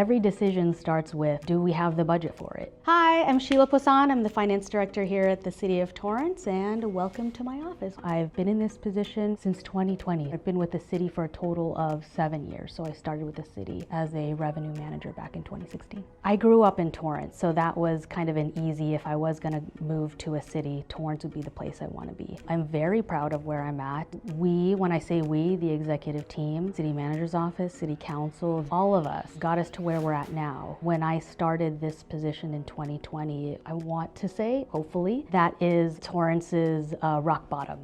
Every decision starts with, do we have the budget for it? Hi, I'm Sheila Poisson. I'm the Finance Director here at the City of Torrance, and welcome to my office. I've been in this position since 2020. I've been with the city for a total of 7 years, so I started with the city as a revenue manager back in 2016. I grew up in Torrance, so that was kind of an easy, if I was going to move to a city, Torrance would be the place I want to be. I'm very proud of where I'm at. We, when I say we, the executive team, city manager's office, city council, all of us got us to where we're at now. When I started this position in 2020, I want to say, hopefully, that is Torrance's rock bottom.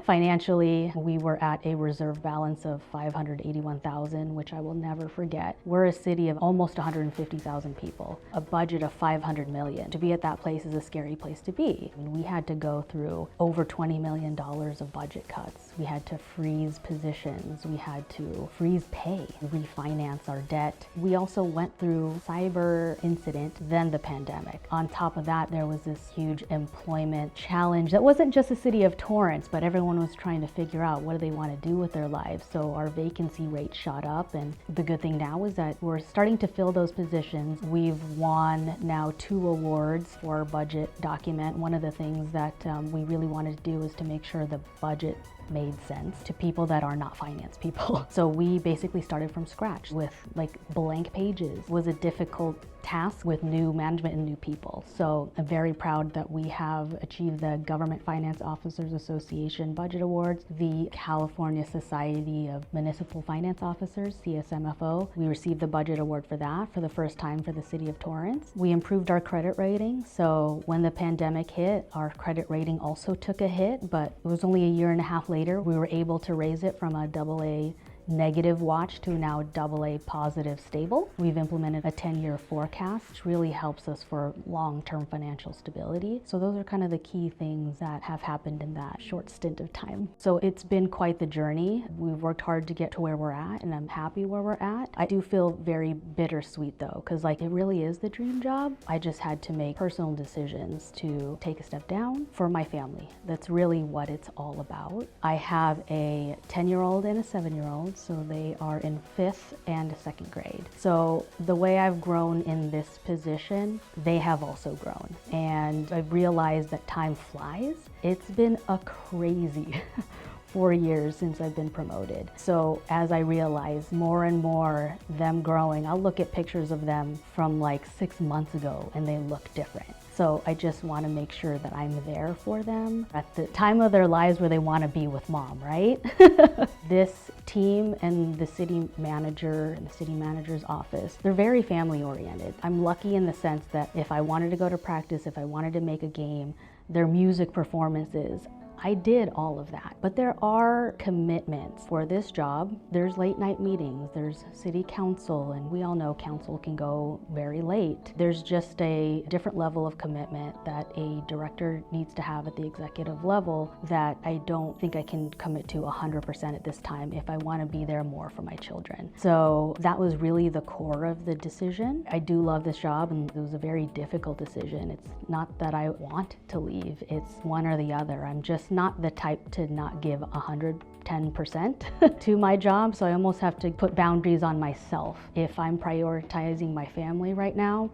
Financially, we were at a reserve balance of $581,000, which I will never forget. We're a city of almost 150,000 people, a budget of $500 million. To be at that place is a scary place to be. I mean, we had to go through over $20 million of budget cuts. We had to freeze positions. We had to freeze pay, refinance our debt. We also went through cyber incident, then the pandemic. On top of that, there was this huge employment challenge that wasn't just the city of Torrance, but everyone was trying to figure out what do they want to do with their lives. So our vacancy rate shot up, and the good thing now is that we're starting to fill those positions. We've won now 2 awards for our budget document. One of the things that we really wanted to do is to make sure the budget made sense to people that are not finance people. So we basically started from scratch with like blank pages. It was a difficult task with new management and new people. So I'm very proud that we have achieved the Government Finance Officers Association Budget Awards, the California Society of Municipal Finance Officers, CSMFO. We received the budget award for that for the first time for the City of Torrance. We improved our credit rating. So when the pandemic hit, our credit rating also took a hit, but it was only a year and a half later, we were able to raise it from a AA negative watch to now AA positive stable. We've implemented a 10-year forecast, which really helps us for long-term financial stability. So those are kind of the key things that have happened in that short stint of time. So it's been quite the journey. We've worked hard to get to where we're at, and I'm happy where we're at. I do feel very bittersweet though, because like it really is the dream job. I just had to make personal decisions to take a step down for my family. That's really what it's all about. I have a 10-year-old and a 7-year-old. So they are in 5th and 2nd grade. So the way I've grown in this position, they have also grown. And I've realized that time flies. It's been a crazy 4 years since I've been promoted. So as I realize more and more them growing, I'll look at pictures of them from like 6 months ago and they look different. So I just want to make sure that I'm there for them at the time of their lives where they want to be with mom, right? This team and the city manager and the city manager's office, they're very family oriented. I'm lucky in the sense that if I wanted to go to practice, if I wanted to make a game, their music performances, I did all of that. But there are commitments for this job. There's late night meetings, there's city council, and we all know council can go very late. There's just a different level of commitment that a director needs to have at the executive level that I don't think I can commit to 100% at this time if I want to be there more for my children. So that was really the core of the decision. I do love this job, and it was a very difficult decision. It's not that I want to leave, it's one or the other. I'm just not the type to not give 110% to my job, so I almost have to put boundaries on myself. If I'm prioritizing my family right now,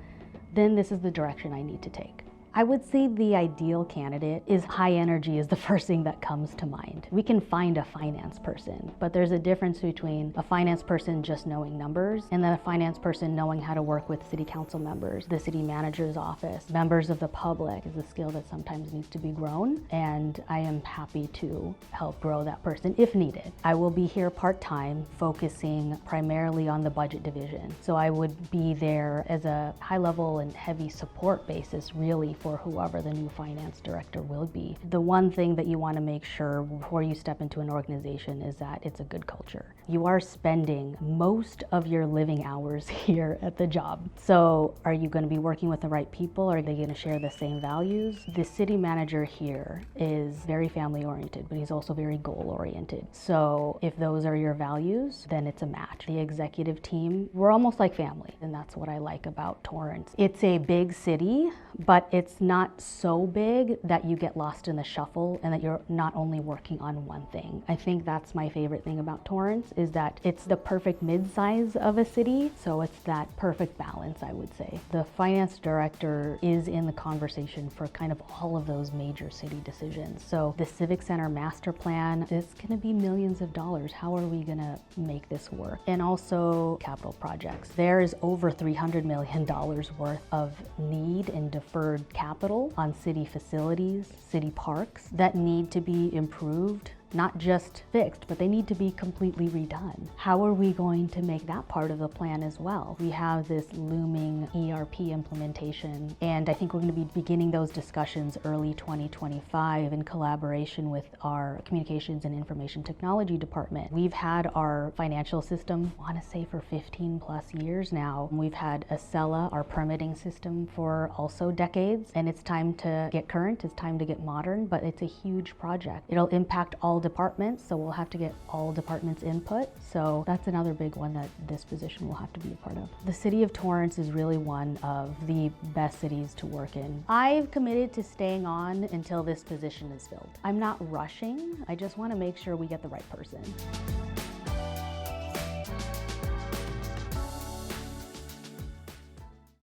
then this is the direction I need to take. I would say the ideal candidate is high energy is the first thing that comes to mind. We can find a finance person, but there's a difference between a finance person just knowing numbers and then a finance person knowing how to work with city council members, the city manager's office, members of the public is a skill that sometimes needs to be grown, and I am happy to help grow that person if needed. I will be here part-time, focusing primarily on the budget division. So I would be there as a high-level and heavy support basis really for whoever the new finance director will be. The one thing that you want to make sure before you step into an organization is that it's a good culture. You are spending most of your living hours here at the job. So are you going to be working with the right people? Are they going to share the same values? The city manager here is very family oriented, but he's also very goal oriented. So if those are your values, then it's a match. The executive team, we're almost like family, and that's what I like about Torrance. It's a big city, but it's it's not so big that you get lost in the shuffle and that you're not only working on one thing. I think that's my favorite thing about Torrance, is that it's the perfect mid-size of a city, so it's that perfect balance, I would say. The finance director is in the conversation for kind of all of those major city decisions. So the Civic Center master plan is gonna be millions of dollars. How are we gonna make this work? And also capital projects. There is over $300 million worth of need in deferred capital on city facilities, city parks that need to be improved, not just fixed, but they need to be completely redone. How are we going to make that part of the plan as well? We have this looming ERP implementation, and I think we're going to be beginning those discussions early 2025 in collaboration with our Communications and Information Technology department. We've had our financial system, I want to say, for 15 plus years now. We've had Acela, our permitting system, for also decades, and it's time to get current, it's time to get modern, but it's a huge project. It'll impact all departments, so we'll have to get all departments' input. So that's another big one that this position will have to be a part of. The City of Torrance is really one of the best cities to work in. I've committed to staying on until this position is filled. I'm not rushing. I just want to make sure we get the right person.